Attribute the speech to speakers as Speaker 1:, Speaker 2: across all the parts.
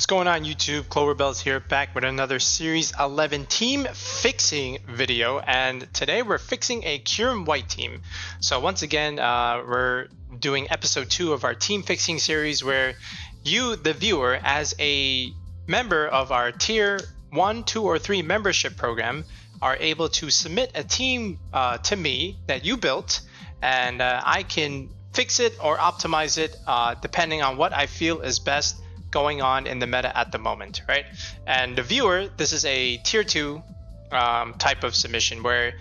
Speaker 1: What's going on YouTube? Cloverbells here, back with another Series 11 team fixing video, and today we're fixing a Kyurem-W team. So once again, we're doing episode 2 of our team fixing series where you, the viewer, as a member of our tier 1, 2, or 3 membership program, are able to submit a team to me that you built, and I can fix it or optimize it depending on what I feel is best going on in the meta at the moment, right? And the viewer, this is a tier 2 type of submission where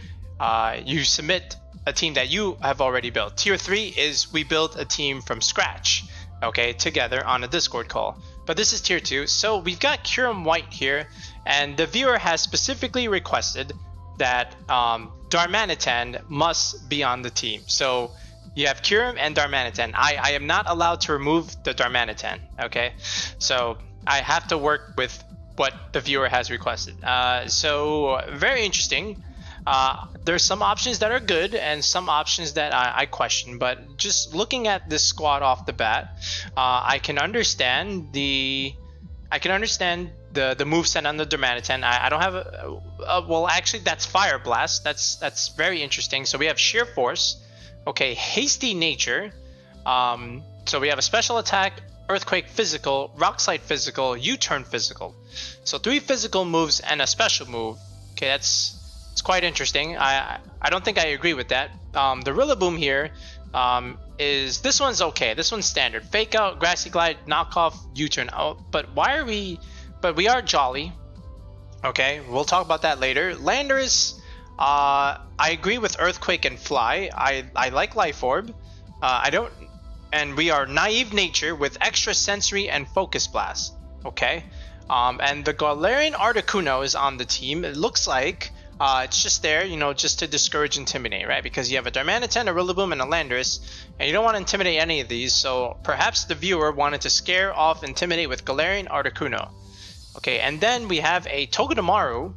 Speaker 1: you submit a team that you have already built. Tier 3 is we build a team from scratch, okay, together on a Discord call. But this is tier 2, so we've got Kyurem-W here, and the viewer has specifically requested that Darmanitan must be on the team. So you have Kyurem and Darmanitan. I am not allowed to remove the Darmanitan, okay? So I have to work with what the viewer has requested. So very interesting. There's some options that are good and some options that I question, but just looking at this squad off the bat, I can understand the moveset on the Darmanitan. I don't have well, actually that's Fire Blast. That's very interesting. So we have Sheer Force. Okay, Hasty Nature. So we have a special attack, Earthquake Physical, Rock Slide Physical, U-Turn Physical. So 3 physical moves and a special move. Okay, it's quite interesting. I don't think I agree with that. The Rillaboom here is, this one's okay. This one's standard. Fake Out, Grassy Glide, Knockoff, U-Turn. Oh, but why are we? But we are Jolly. Okay, we'll talk about that later. Landorus. I agree with Earthquake and Fly. I like Life Orb. And we are Naive Nature with Extra Sensory and Focus Blast. Okay. And the Galarian Articuno is on the team. It looks like it's just there, you know, just to discourage Intimidate, right? Because you have a Darmanitan, a Rillaboom, and a Landorus, and you don't want to intimidate any of these. So perhaps the viewer wanted to scare off Intimidate with Galarian Articuno. Okay, and then we have a Togedemaru.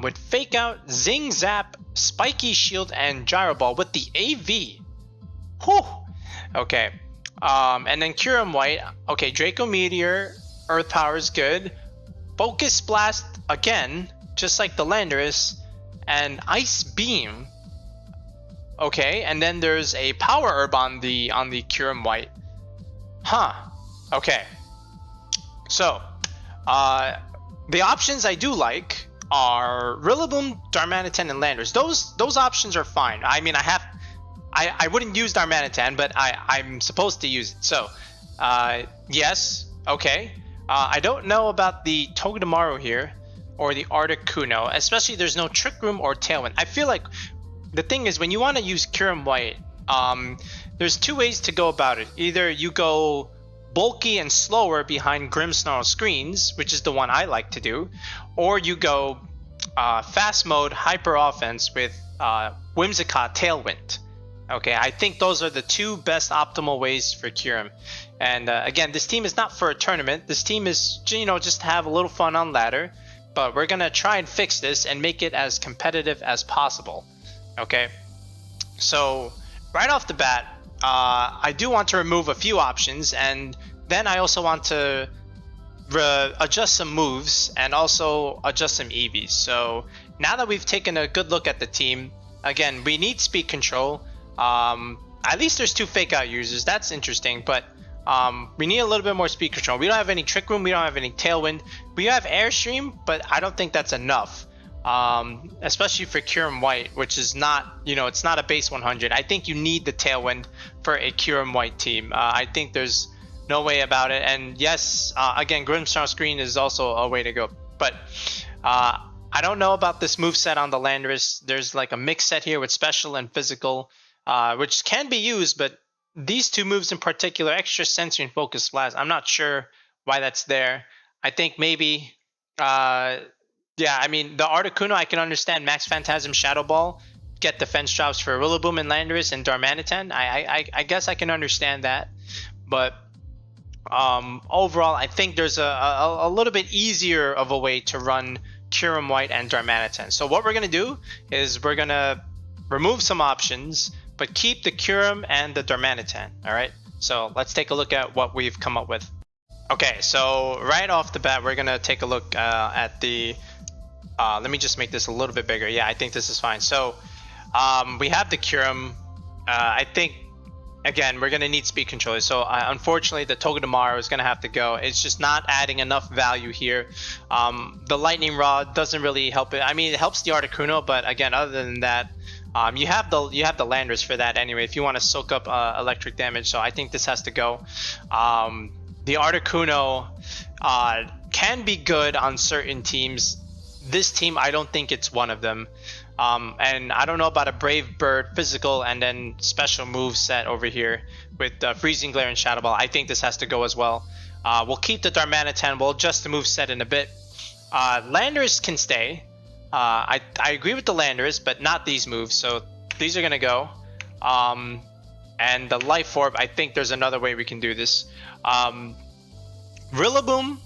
Speaker 1: With Fake Out, Zing Zap, Spiky Shield, and Gyro Ball with the AV. Whew. Okay. And then Kyurem-W. Okay, Draco Meteor, Earth Power is good. Focus Blast again, just like the Landorus, and Ice Beam. Okay, and then there's a Power Herb on the Kyurem-W. Huh. Okay. So, the options I do like are Rillaboom, Darmanitan, and Landorus. Those options are fine. I mean, I wouldn't use Darmanitan, but I'm supposed to use it. So, yes, okay. I don't know about the Togedemaru here or the Articuno, especially there's no Trick Room or Tailwind. I feel like the thing is when you want to use Kyurem-W, there's 2 ways to go about it. Either you go bulky and slower behind Grimmsnarl screens, which is the one I like to do, or you go fast mode hyper offense with Whimsicott Tailwind. Okay, I think those are the 2 best optimal ways for Kyurem. And again, this team is not for a tournament. This team is, you know, just to have a little fun on ladder, but we're gonna try and fix this and make it as competitive as possible. Okay, so right off the bat, I do want to remove a few options, and then I also want to adjust some moves and also adjust some EVs. So now that we've taken a good look at the team, again, we need speed control. At least there's 2 Fake Out users. That's interesting, but we need a little bit more speed control. We don't have any Trick Room. We don't have any Tailwind. We have Airstream, but I don't think that's enough. Especially for Kyurem-W, which is not, you know, it's not a base 100. I think you need the Tailwind for a Kyurem-W team. I think there's no way about it. And yes, again, Grimmsnarl screen is also a way to go. But I don't know about this moveset on the Landorus. There's like a mix set here with special and physical, which can be used, but these 2 moves in particular, Extra Sensory and Focus Blast, I'm not sure why that's there. I think maybe yeah, I mean, the Articuno, I can understand Max Phantasm Shadow Ball, get defense drops for Rillaboom and Landorus and Darmanitan. I guess I can understand that. But overall, I think there's a little bit easier of a way to run Kyurem-W and Darmanitan. So what we're going to do is we're going to remove some options, but keep the Kyurem and the Darmanitan, all right? So let's take a look at what we've come up with. Okay, so right off the bat, we're gonna take a look at the. Let me just make this a little bit bigger. Yeah, I think this is fine. So we have the Kyurem. I think again we're gonna need speed controllers. So unfortunately, the Togedemaru is gonna have to go. It's just not adding enough value here. The Lightning Rod doesn't really help it. I mean, it helps the Articuno, but again, other than that. You have the Landorus for that anyway if you want to soak up electric damage, so I think this has to go. The Articuno can be good on certain teams. This team, I don't think it's one of them. And I don't know about a Brave Bird physical and then special move set over here with Freezing Glare and Shadow Ball. I think this has to go as well. We'll keep the Darmanitan. We'll adjust the move set in a bit. Landorus can stay. I agree with the Landorus, but not these moves, so these are gonna go. And the Life Orb, I think there's another way we can do this. Rillaboom,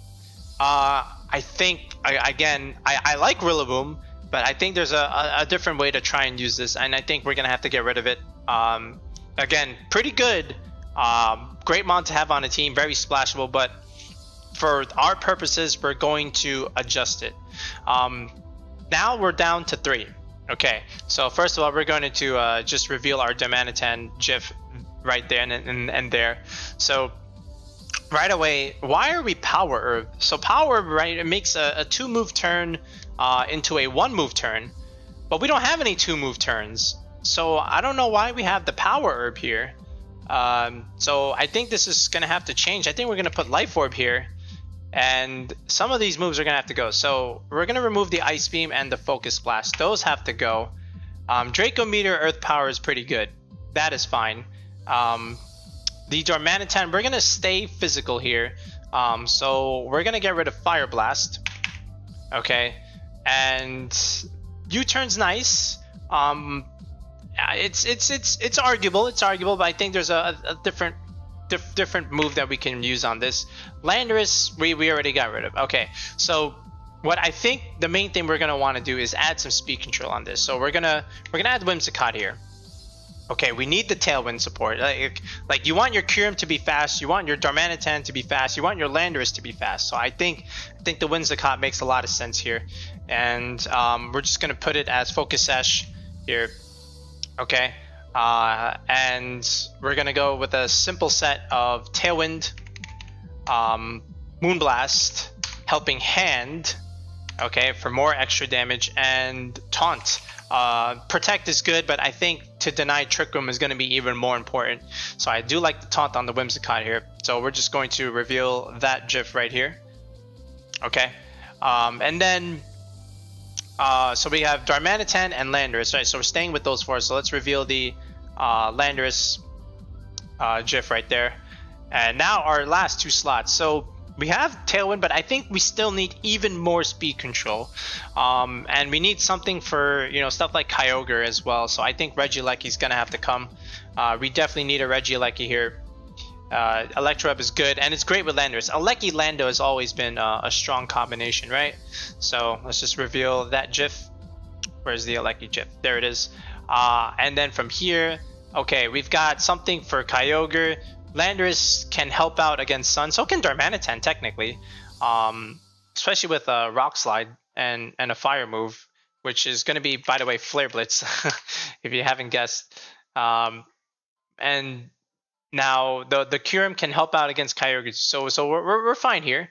Speaker 1: I think, I like Rillaboom, but I think there's a different way to try and use this, and I think we're gonna have to get rid of it. Again, pretty good, great mon to have on a team, very splashable, but for our purposes, we're going to adjust it. Now we're down to 3. Okay, so first of all, we're going to just reveal our Darmanitan GIF right there and there. So right away, why are we Power Herb? So Power Herb, right, it makes a 2-move turn into a 1-move turn, but we don't have any 2-move turns. So I don't know why we have the Power Herb here. So I think this is going to have to change. I think we're going to put Life Orb here. And some of these moves are going to have to go. So we're going to remove the Ice Beam and the Focus Blast. Those have to go. Draco Meteor Earth Power is pretty good. That is fine. The Darmanitan, we're going to stay physical here. So we're going to get rid of Fire Blast. Okay. And U-Turn's nice. It's arguable. It's arguable, but I think there's a different move that we can use on this. Landorus, we already got rid of. Okay, so what I think the main thing we're gonna want to do is add some speed control on this. So we're gonna add Whimsicott here. Okay, we need the Tailwind support. Like you want your Kyurem to be fast, you want your Darmanitan to be fast, you want your Landorus to be fast. So I think the Whimsicott makes a lot of sense here, and we're just gonna put it as Focus Sash here. Okay. And we're gonna go with a simple set of Tailwind, Moonblast, Helping Hand, okay, for more extra damage, and Taunt. Protect is good, but I think to deny Trick Room is going to be even more important. So I do like the Taunt on the Whimsicott here. So we're just going to reveal that GIF right here. Okay, and then so we have Darmanitan and Landorus, right? So we're staying with those 4. So let's reveal the Landorus GIF right there. And now our last 2 slots. So we have Tailwind, but I think we still need even more speed control. And we need something for, you know, stuff like Kyogre as well. So I think Regieleki is going to have to come. We definitely need a Regieleki here. Electroweb is good, and it's great with Landorus. Aleki Lando has always been a strong combination, right? So let's just reveal that GIF. Where's the Aleki GIF? There it is. And then from here, okay, we've got something for Kyogre. Landorus can help out against Sun. So can Darmanitan, technically. Especially with a Rock Slide and a Fire move, which is going to be, by the way, Flare Blitz, if you haven't guessed. And now the Kyurem can help out against Kyogre, so we're fine here.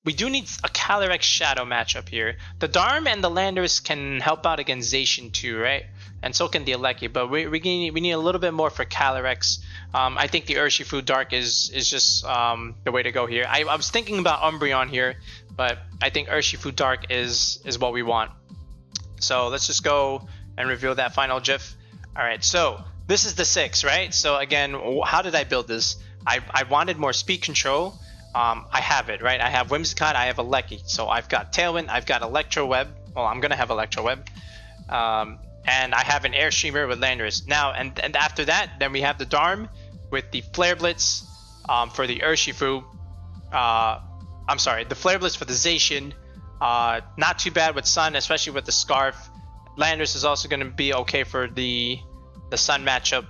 Speaker 1: We do need a Calyrex Shadow matchup here. The Darm and the Landorus can help out against Zacian too, right? And so can the Aleki, but we need a little bit more for Calyrex. I think the Urshifu Dark is just the way to go here. I was thinking about Umbreon here, but I think Urshifu Dark is what we want. So let's just go and reveal that final GIF. All right, so this is the 6, right? So again, how did I build this? I wanted more speed control. I have it, right? I have Whimsicott, I have Aleki. So I've got Tailwind, I've got Electroweb. Well, I'm going to have Electroweb. And I have an Air Streamer with Landorus. Now, and after that, then we have the Darm with the Flare Blitz for the Urshifu. I'm sorry, the Flare Blitz for the Zacian. Not too bad with Sun, especially with the Scarf. Landorus is also going to be okay for the Sun matchup.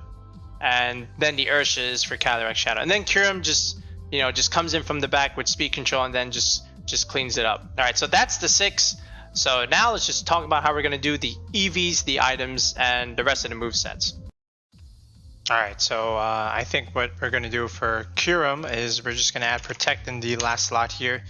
Speaker 1: And then the Ursha is for Calyrex Shadow. And then Kyurem just you know, just comes in from the back with speed control and then just cleans it up. All right, so that's the 6. So now let's just talk about how we're gonna do the EVs, the items, and the rest of the movesets. All right, so I think what we're gonna do for Kyurem is we're just gonna add Protect in the last slot here.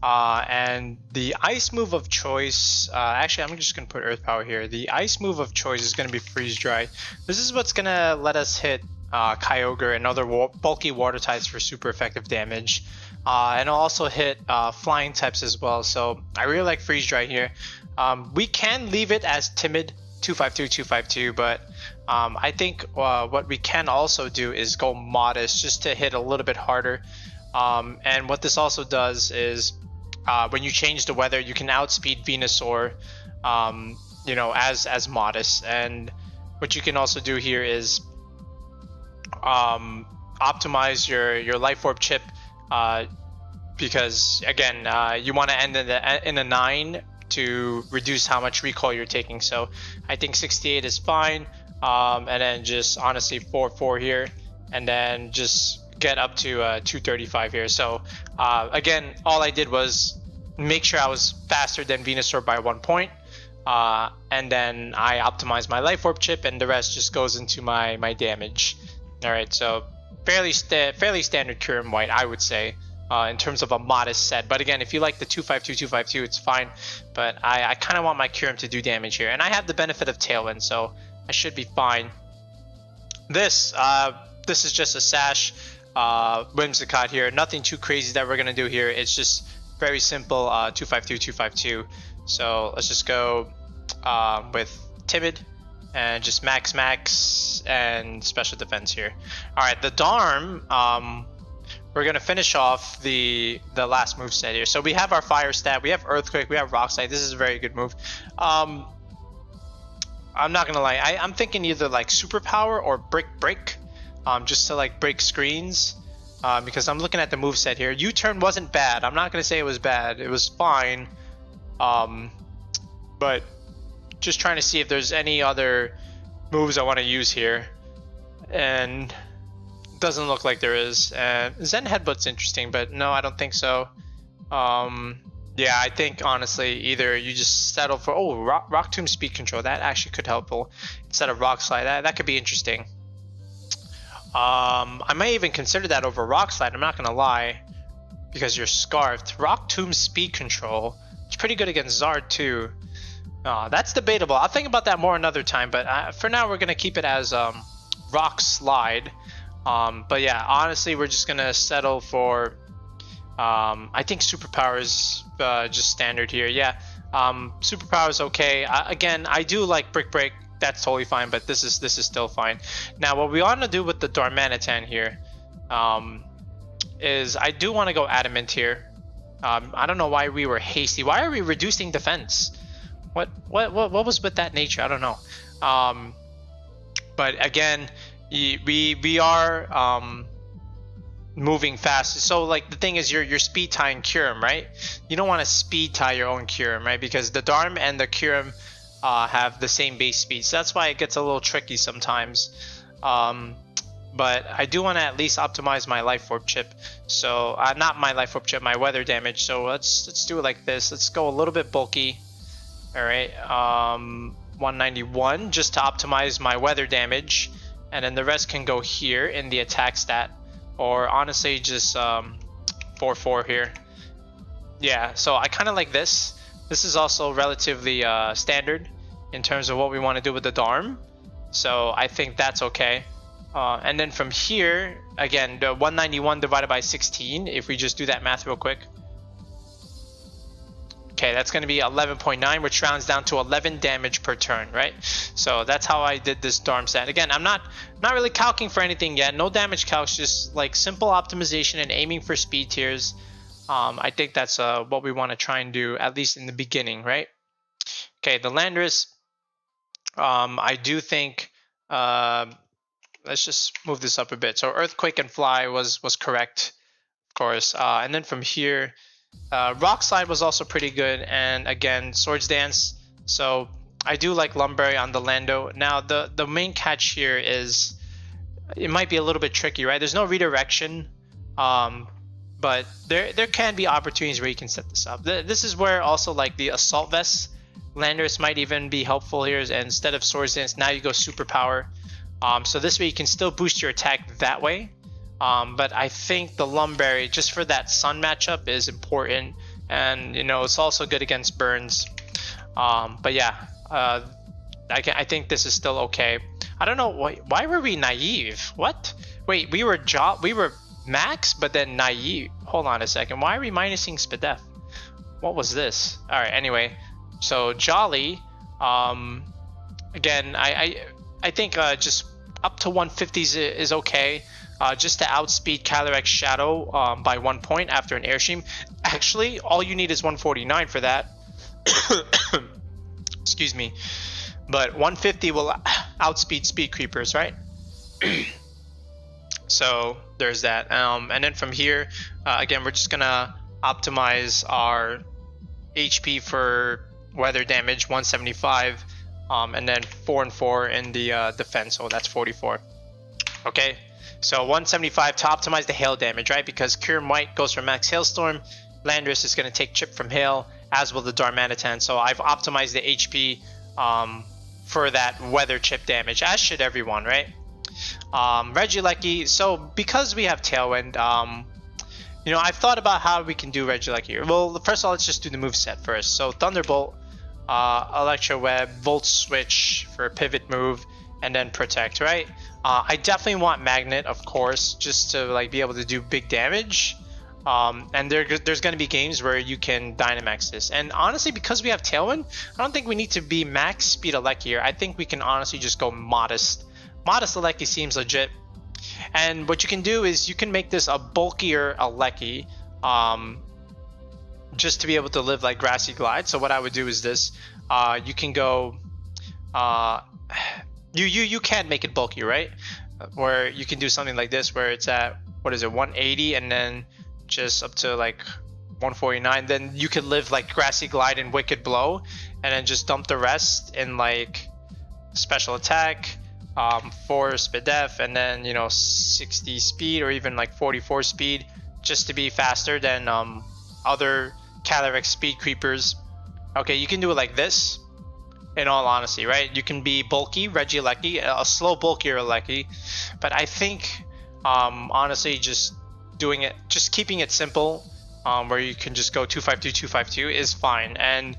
Speaker 1: And the ice move of choice, actually I'm just gonna put Earth Power here. The ice move of choice is gonna be Freeze Dry. This is what's gonna let us hit Kyogre and other bulky water types for super effective damage. And it'll also hit flying types as well, so I really like Freeze Dry here. We can leave it as Timid 252, but I think what we can also do is go Modest just to hit a little bit harder. And what this also does is when you change the weather, you can outspeed Venusaur, you know, as Modest. And what you can also do here is optimize your Life Orb chip, because again, you want to end in a 9 to reduce how much recoil you're taking. So I think 68 is fine, and then just honestly 4 here, and then just get up to 235 here. So again, all I did was make sure I was faster than Venusaur by 1 point, and then I optimized my Life Orb chip, and the rest just goes into my damage. All right, so fairly standard Kyurem White, I would say, in terms of a Modest set. But again, if you like the 252, it's fine. But I kind of want my Kyurem to do damage here, and I have the benefit of Tailwind, so I should be fine. This is just a Sash Whimsicott here. Nothing too crazy that we're gonna do here. It's just very simple 252. So let's just go with Timid and just max and special defense here. All right, the Darm, we're gonna finish off the last move set here. So we have our fire stat, we have Earthquake, we have Rock Slide. This is a very good move. I'm not gonna lie, I'm thinking either like Superpower or Break, just to like break screens, because I'm looking at the move set here. U-turn wasn't bad. I'm not gonna say it was bad. It was fine, but just trying to see if there's any other moves I want to use here, and doesn't look like there is. And Zen Headbutt's interesting, but no, I don't think so. Yeah, I think honestly either you just settle for Rock Tomb speed control. That actually could help instead of Rock Slide. That could be interesting. I may even consider that over Rock Slide, I'm not gonna lie, because you're scarfed. Rock Tomb speed control, it's pretty good against Zard too. That's debatable. I'll think about that more another time, but for now we're gonna keep it as Rock Slide. But yeah, honestly, we're just gonna settle for I think Superpower is just standard here. Yeah, Superpower is okay. Again, I do like Break. That's totally fine, but this is still fine. Now, what we want to do with the Darmanitan here is I do want to go Adamant here. I don't know why we were hasty. Why are we reducing defense? What was with that nature? I don't know. But again, we are moving fast. So like the thing is, you're speed tying Kyurem, right? You don't want to speed tie your own Kyurem, right? Because the Darm and the Kyurem have the same base speed, so that's why it gets a little tricky sometimes. But I do want to at least optimize my Life Orb chip. So not my Life Orb chip, my weather damage. So let's do it like this. Let's go a little bit bulky. All right, 191 just to optimize my weather damage, and then the rest can go here in the attack stat, or honestly just 4 here. Yeah, so I kind of like this. This is also relatively standard in terms of what we want to do with the Darm, so I think that's okay. And then from here, again, the 191 divided by 16, if we just do that math real quick. Okay, that's going to be 11.9, which rounds down to 11 damage per turn, right? So that's how I did this Darm set. Again, I'm not really calcing for anything yet. No damage calcs, just like simple optimization and aiming for speed tiers. I think that's what we want to try and do, at least in the beginning, right? Okay, the Landorus, I do think, let's just move this up a bit. So Earthquake and Fly was correct, of course. And then from here, Rock Slide was also pretty good, and again, Swords Dance. So I do like Lumberry on the Lando. Now the main catch here is it might be a little bit tricky, right? There's no redirection, but there can be opportunities where you can set this up. This is where also like the Assault Vest Landorus might even be helpful here, and instead of Swords Dance, now you go Superpower. So this way you can still boost your attack that way. But I think the Lumberry, just for that Sun matchup, is important, and you know, it's also good against burns. But yeah, I think this is still okay. I don't know why were we naive? What? Wait, we were max, but then naive. Hold on a second. Why are we minusing Spadef? What was this? All right. Anyway, so Jolly. Again, I think just up to 150s is okay. Just to outspeed Calyrex Shadow by 1 point after an Airstream. Actually, all you need is 149 for that. Excuse me. But 150 will outspeed Speed Creepers, right? So there's that. And then from here, again, we're just gonna optimize our HP for weather damage, 175, and then 4 and 4 in the defense. So that's 44. Okay. So 175 to optimize the hail damage, right? Because Kyurem-W goes for max hailstorm. Landorus is going to take chip from hail, as will the Darmanitan. So I've optimized the HP for that weather chip damage, as should everyone, right? Regieleki. So because we have Tailwind, you know, I've thought about how we can do Regieleki. Well, first of all, let's just do the moveset first. So Thunderbolt, Electroweb, Volt Switch for a pivot move, and then Protect, right? I definitely want Magnet, of course, just to like be able to do big damage. And there's going to be games where you can Dynamax this. And honestly, because we have Tailwind, I don't think we need to be max speed Eleki here. I think we can honestly just go modest. Modest Eleki seems legit. And what you can do is you can make this a bulkier Eleki, just to be able to live like Grassy Glide. So what I would do is this. You can go... You can make it bulky, right? Where you can do something like this, where it's at, what is it, 180, and then just up to like 149. Then you could live like Grassy Glide and Wicked Blow, and then just dump the rest in like special attack, 4 speed def, and then, you know, 60 speed or even like 44 speed, just to be faster than other Calyrex speed creepers. Okay, you can do it like this. In all honesty, right? You can be bulky, Regieleki, a slow, bulkier Eleki, but I think, honestly, just doing it, just keeping it simple, where you can just go 252, 252 is fine. And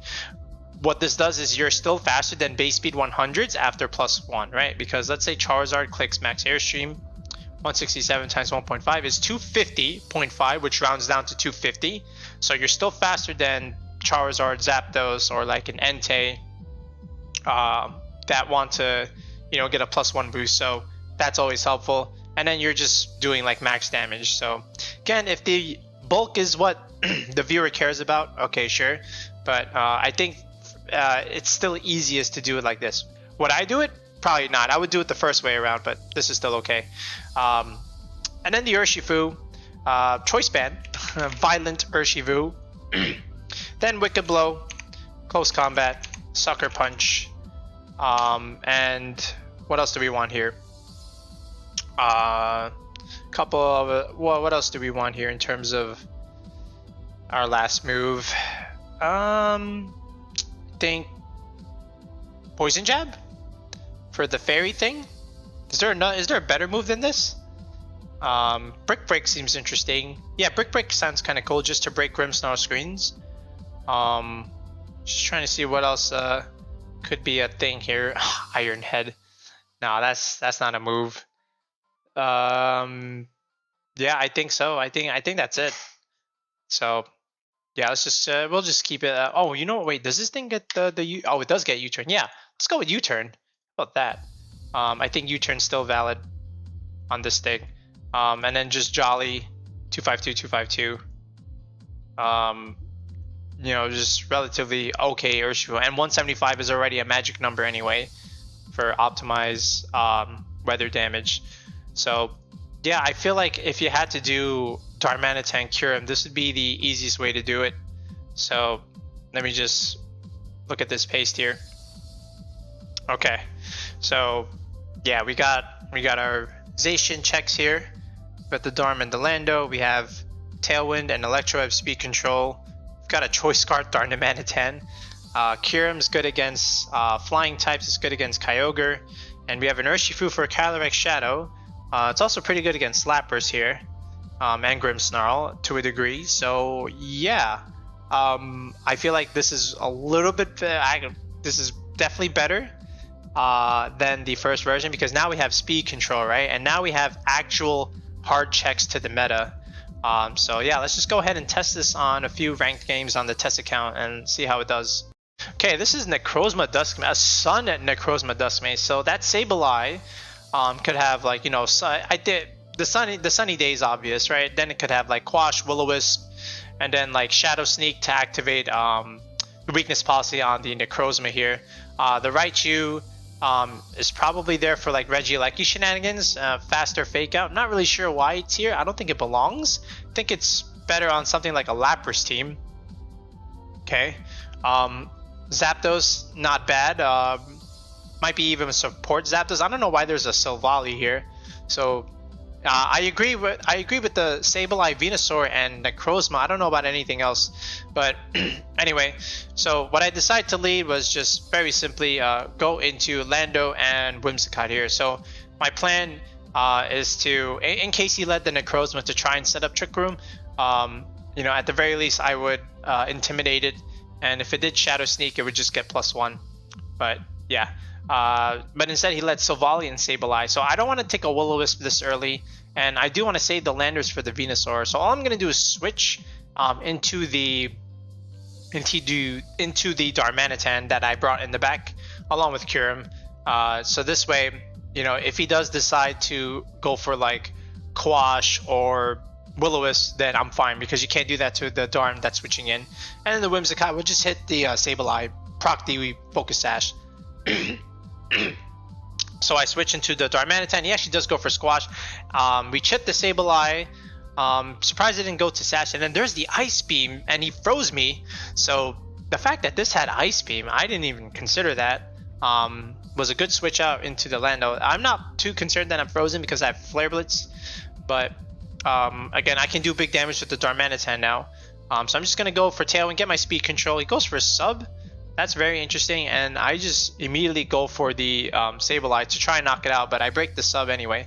Speaker 1: what this does is you're still faster than base speed 100s after +1, right? Because let's say Charizard clicks max Airstream, 167 times 1.5 is 250.5, which rounds down to 250. So you're still faster than Charizard, Zapdos, or like an Entei, that want to, you know, get a +1 boost. So that's always helpful. And then you're just doing like max damage. So again, if the bulk is what the viewer cares about, okay, sure. But I think it's still easiest to do it like this. Would I do it? Probably not. I would do it the first way around, but this is still okay. And then the Urshifu, Choice Band, Violent Urshifu, then Wicked Blow, Close Combat, Sucker Punch, and what else do we want here? Couple of what else do we want here in terms of our last move? Think Poison Jab for the fairy thing. Is there a better move than this? Brick Break seems interesting. Yeah, Brick Break sounds kind of cool, just to break Grimmsnarl screens. Just trying to see what else could be a thing here. Iron Head. No, that's not a move. Yeah, I think so. I think that's it. So yeah, let's just we'll just keep it. Oh, you know what? Wait, does this thing get the oh, it does get U-turn. Yeah, let's go with U-turn. How about that? I think U-turn's still valid on this thing. And then just Jolly 252 252. You know, just relatively okay Urshifu, and 175 is already a magic number anyway for optimize weather damage. So yeah, I feel like if you had to do Darmanitan Kyurem, this would be the easiest way to do it. So let me just look at this paste here. Okay, so yeah, we got our Zacian checks here with the Darm and the Lando. We have Tailwind, and Electroweb speed control. We've got a choice card, Darmanitan. Kyurem's good against flying types, it's good against Kyogre. And we have an Urshifu for Calyrex Shadow. It's also pretty good against Slappers here. And Grimmsnarl to a degree. So yeah, I feel like this is a little bit, this is definitely better than the first version, because now we have speed control, right? And now we have actual hard checks to the meta. So yeah, let's just go ahead and test this on a few ranked games on the test account and see how it does. Okay, this is Necrozma Duskmane, a Sun at Necrozma Duskmane. So that Sableye could have, like, you know, I did the sunny days, obvious, right? Then it could have like Quash, Will-O-Wisp, and then like Shadow Sneak to activate the weakness policy on the Necrozma here. The Raichu is probably there for like Regieleki shenanigans, faster fake out. Not really sure why it's here. I don't think it belongs. I think it's better on something like a Lapras team. Okay. Zapdos, not bad. Might be even support Zapdos. I don't know why there's a Silvally here. So I agree with the Sableye, Venusaur, and Necrozma. I don't know about anything else, but anyway. So what I decided to lead was just very simply go into Lando and Whimsicott here. So my plan is to, in case he led the Necrozma, to try and set up Trick Room. You know, at the very least, I would intimidate it, and if it did Shadow Sneak, it would just get +1. But yeah. But instead he let Silvally and Sableye, so I don't want to take a Will-O-Wisp this early, and I do want to save the Landorus for the Venusaur. So all I'm going to do is switch into the Darmanitan that I brought in the back along with Kyurem. So this way, you know, if he does decide to go for like Quash or Will-O-Wisp, then I'm fine, because you can't do that to the Darm that's switching in. And then the Whimsicott would just hit the Sableye, proc the Focus Sash. So I switch into the Darmanitan. He actually does go for Squash. We chip the Sableye. Surprised it didn't go to Sash. And then there's the Ice Beam, and he froze me. So the fact that this had Ice Beam, I didn't even consider that. Was a good switch out into the Lando. I'm not too concerned that I'm frozen because I have Flare Blitz. But again, I can do big damage with the Darmanitan now. So I'm just going to go for Tailwind, get my speed control. He goes for a sub. That's very interesting, and I just immediately go for the Sableye to try and knock it out, but I break the sub anyway.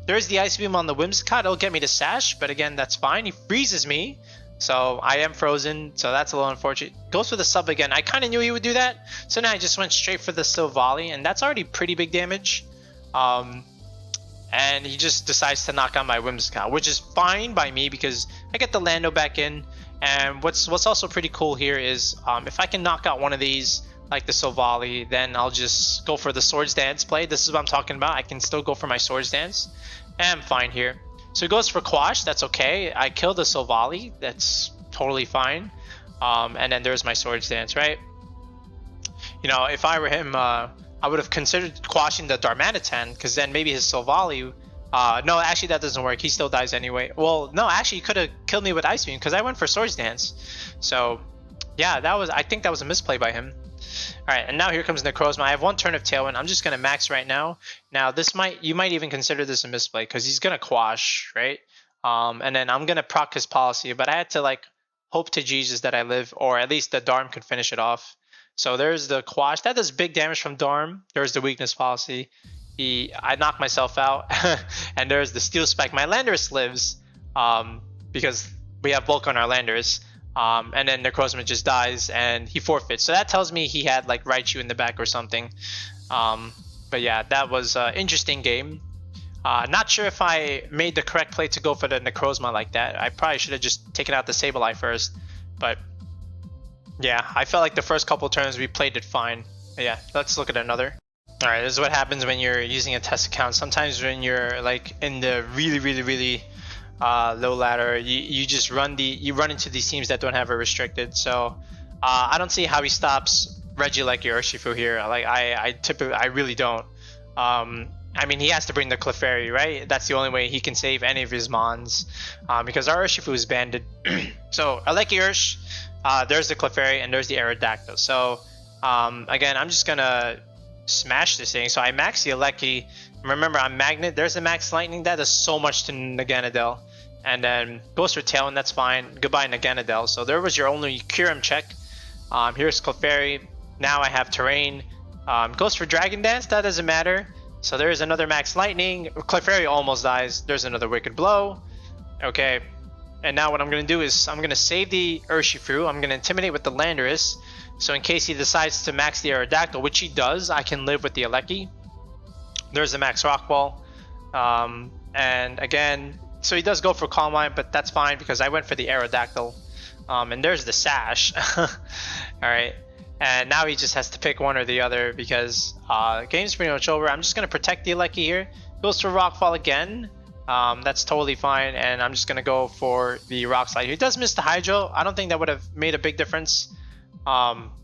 Speaker 1: There's the Ice Beam on the Whimsicott. It'll get me to Sash, but again, that's fine. He freezes me, so I am frozen, so that's a little unfortunate. Goes for the sub again. I kind of knew he would do that, so now I just went straight for the Silvally, and that's already pretty big damage. And he just decides to knock out my Whimsicott, which is fine by me because I get the Lando back in. And what's also pretty cool here is if I can knock out one of these, like the Silvally, then I'll just go for the Swords Dance play. This is what I'm talking about. I can still go for my Swords Dance, and I'm fine here. So he goes for Quash. That's okay. I kill the Silvally. That's totally fine. And then there's my Swords Dance, right? You know, if I were him, I would have considered quashing the Darmanitan, because then maybe his Silvally. No, actually that doesn't work. He still dies anyway. Well, no, actually he could have killed me with Ice Beam because I went for Swords Dance. So yeah, I think that was a misplay by him. Alright, and now here comes Necrozma. I have one turn of Tailwind. I'm just gonna max right now. Now you might even consider this a misplay because he's gonna Quash, right? And then I'm gonna proc his policy, but I had to like hope to Jesus that I live, or at least the Darm could finish it off. So there's the Quash. That does big damage from Darm. There's the weakness policy. I knocked myself out, and there's the Steel Spike. My Landorus lives because we have bulk on our Landorus, and then Necrozma just dies and he forfeits. So that tells me he had like Raichu in the back or something. But yeah, that was an interesting game. Not sure if I made the correct play to go for the Necrozma like that. I probably should have just taken out the Sableye first, but yeah, I felt like the first couple turns we played it fine. But yeah, let's look at another. Alright, this is what happens when you're using a test account. Sometimes when you're like in the really low ladder, you just run into these teams that don't have a restricted. So I don't see how he stops Regieleki or Urshifu here. Like I really don't. I mean, he has to bring the Clefairy, right? That's the only way he can save any of his Mons, because our Urshifu is banded. So Aleki Ursh, there's the Clefairy, and there's the Aerodactyl. So again, I'm just gonna smash this thing. So I max the Aleki. Remember, I'm Magnet. There's a Max Lightning. That does so much to Naganadel. and then goes for Tailwind. That's fine. Goodbye, Naganadel. So there was your only Kyurem check. Here's Clefairy. Now I have Terrain. Goes for Dragon Dance. That doesn't matter. So there's another Max Lightning. Clefairy almost dies. There's another Wicked Blow. Okay. And now what I'm going to do is I'm going to save the Urshifu. I'm going to Intimidate with the Landorus. So in case he decides to max the Aerodactyl, which he does, I can live with the Electroweb. There's the Max Rock Ball. And again, so he does go for Calm Mind, but that's fine because I went for the Aerodactyl. And there's the Sash. Alright. And now he just has to pick one or the other because game's pretty much over. I'm just going to protect the Electroweb here. Goes for Rockfall again. That's totally fine. And I'm just going to go for the Rock Slide. He does miss the Hydro. I don't think that would have made a big difference.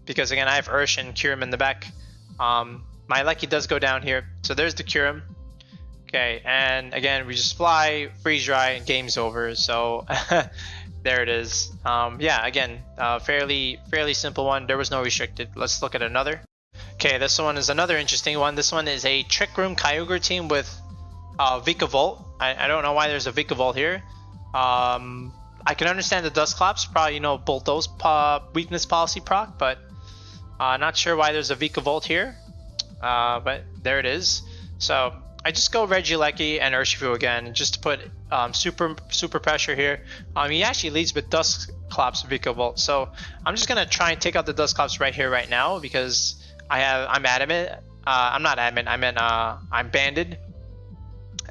Speaker 1: Because again, I have Ursh and Kyurem in the back. My Electroweb does go down here. So there's the Kyurem. Okay, and again, we just fly, freeze dry, and game's over. So there it is. Yeah, again, fairly simple one. There was no restricted. Let's look at another. Okay, this one is another interesting one. This one is a Trick Room Kyogre team with Vikavolt. I don't know why there's a Vikavolt here. I can understand the Dusclops, probably, you know, Bolto's weakness policy proc, but not sure why there's a Vikavolt here. But there it is. So I just go Regieleki and Urshifu again, just to put super pressure here. He actually leads with Dusclops Vikavolt, so I'm just gonna try and take out the Dusclops right here, right now, because I'm adamant. I'm not adamant. I meant I'm banded,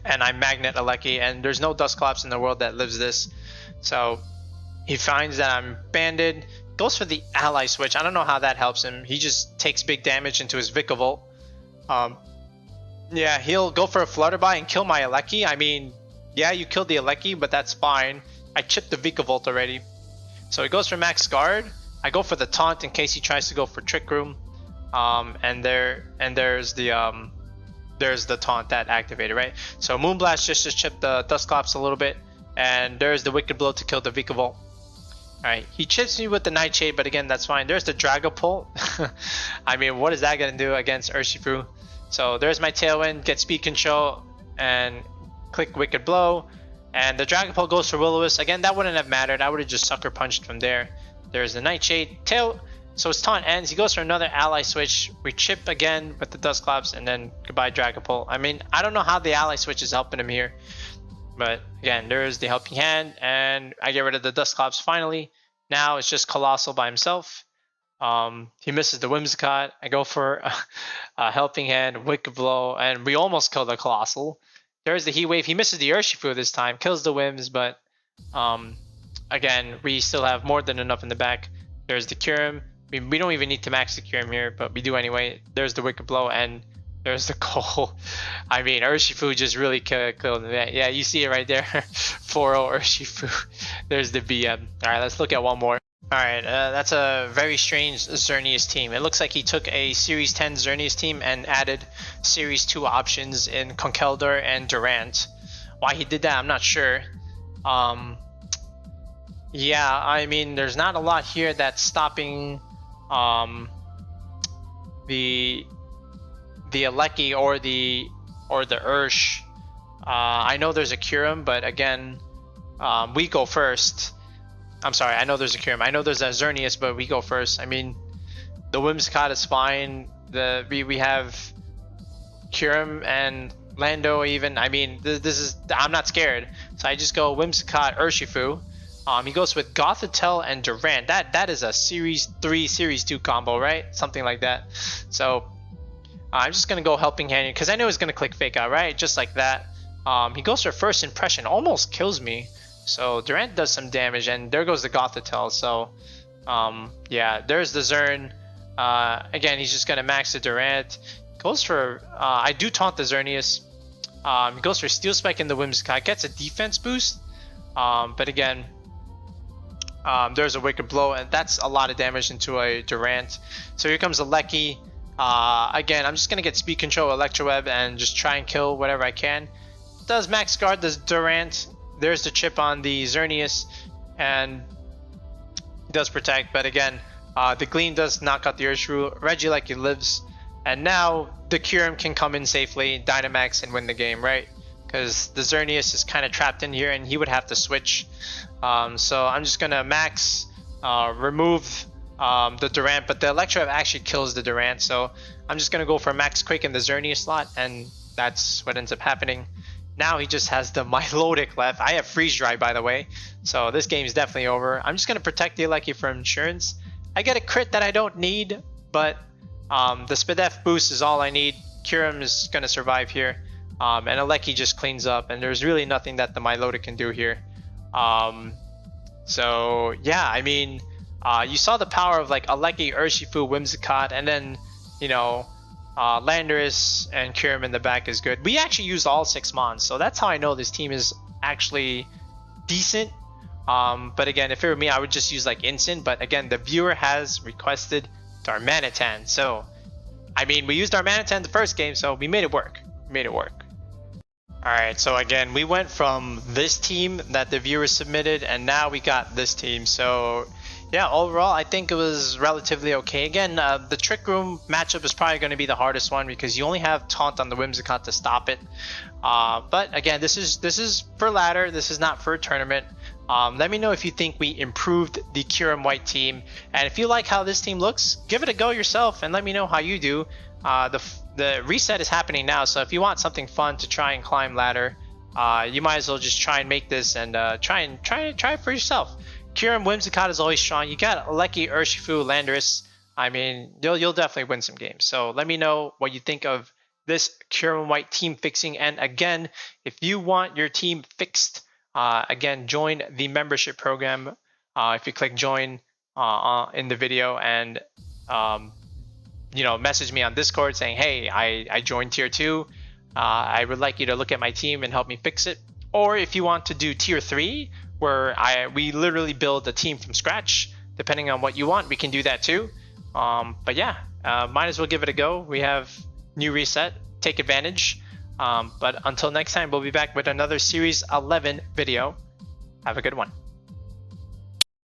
Speaker 1: and I'm Magnet Electroweb, and there's no Dusclops in the world that lives this. So he finds that I'm banded, goes for the Ally Switch. I don't know how that helps him. He just takes big damage into his Vikavolt. Yeah, he'll go for a Flutterby and kill my Electroweb. I mean, yeah, you killed the Electroweb, but that's fine. I chipped the Vikavolt already. So he goes for Max Guard. I go for the Taunt in case he tries to go for Trick Room. And there's the Taunt that activated, right? So Moonblast just chipped the Dusclops a little bit. And there's the Wicked Blow to kill the Vikavolt. Alright, he chips me with the Nightshade, but again, that's fine. There's the Dragapult. I mean, what is that going to do against Urshifu? So there's my Tailwind, get Speed Control, and click Wicked Blow. And the Dragapult goes for Will-O-Wisp. Again, that wouldn't have mattered. I would have just Sucker Punched from there. There's the Nightshade. So his Taunt ends. He goes for another Ally Switch. We chip again with the Dusclops, and then goodbye Dragapult. I mean, I don't know how the Ally Switch is helping him here. But again, there's the Helping Hand, and I get rid of the Dusclops finally. Now it's just Colossal by himself. He misses the Whimsicott. I go for a Helping Hand, Wicked Blow, and we almost kill the Colossal. There's the Heat Wave. He misses the Urshifu this time, kills the Whims, but again, we still have more than enough in the back. There's the Kyurem. We don't even need to max the Kyurem here, but we do anyway. There's the Wicked Blow, and there's the Coal. I mean, Urshifu just really killed him. Yeah, you see it right there. 4-0 Urshifu. There's the BM. Alright, let's look at one more. Alright, that's a very strange Xerneas team. It looks like he took a Series 10 Xerneas team and added Series 2 options in Conkeldurr and Durant. Why he did that, I'm not sure. Yeah, I mean, there's not a lot here that's stopping the Electroweb or the Ursh. I know there's a Kyurem, but again, we go first. I'm sorry, I know there's a Kyurem. I know there's a Xerneas, but we go first. I mean, the Whimsicott is fine. We have Kyurem and Lando even. I mean, I'm not scared. So I just go Whimsicott, Urshifu. He goes with Gothitelle and Durant. That is a Series 3, Series 2 combo, right? Something like that. So I'm just going to go Helping Hand because I know he's going to click Fake Out, right? Just like that. He goes for First Impression. Almost kills me. So Durant does some damage, and there goes the Gothitelle. So yeah, there's the Zern. Again, he's just going to max the Durant. Goes for... I do taunt the Xerneas. He goes for Steel Spike in the Whimsicott. Gets a defense boost. But again... there's a Wicked Blow, and that's a lot of damage into a Durant. So here comes a Electroweb. Again, I'm just going to get Speed Control, Electroweb, and just try and kill whatever I can. Does Max Guard, does Durant. There's the chip on the Xerneas, and he does protect. But again, the Gleam does knock out the Urshifu. Regieleki lives. And now the Kyurem can come in safely, Dynamax, and win the game, right? because the Xerneas is kind of trapped in here and he would have to switch. So I'm just gonna max remove the Durant, but the Electroweb actually kills the Durant, so I'm just gonna go for max quick in the Xerneas slot, and that's what ends up happening. Now he just has the Milotic left. I have Freeze Dry, by the way, so this game is definitely over. I'm just gonna protect the Regieleki for insurance. I get a crit that I don't need, but the Spadef boost is all I need. Kyurem is gonna survive here, and Regieleki just cleans up, and there's really nothing that the Milotic can do here. So yeah, I mean, you saw the power of like Regieleki, Urshifu, Whimsicott, and then, you know, Landorus and Kyurem in the back is good. We actually used all 6 mons, so that's how I know this team is actually decent. But again, if it were me, I would just use like Instant. But again, the viewer has requested Darmanitan, so I mean, we used Darmanitan the first game, so we made it work. Alright, so again, we went from this team that the viewers submitted, and now we got this team. So yeah, overall, I think it was relatively okay. Again, the Trick Room matchup is probably going to be the hardest one because you only have Taunt on the Whimsicott to stop it. But again, this is for ladder. This is not for a tournament. Let me know if you think we improved the Kyurem White team, and if you like how this team looks, give it a go yourself and let me know how you do. The reset is happening now, so if you want something fun to try and climb ladder, you might as well just try and make this and try it for yourself. Kyurem Whimsicott is always strong. You got Regieleki, Urshifu, Landorus. I mean, you'll definitely win some games. So let me know what you think of this Kyurem White team fixing. And again, if you want your team fixed, again, join the membership program. If you click join in the video and you know, message me on Discord saying, hey, I joined tier 2. I would like you to look at my team and help me fix it. Or if you want to do tier 3, where we literally build a team from scratch, depending on what you want, we can do that too. But yeah, might as well give it a go. We have new reset, take advantage. But until next time, we'll be back with another Series 11 video. Have a good one.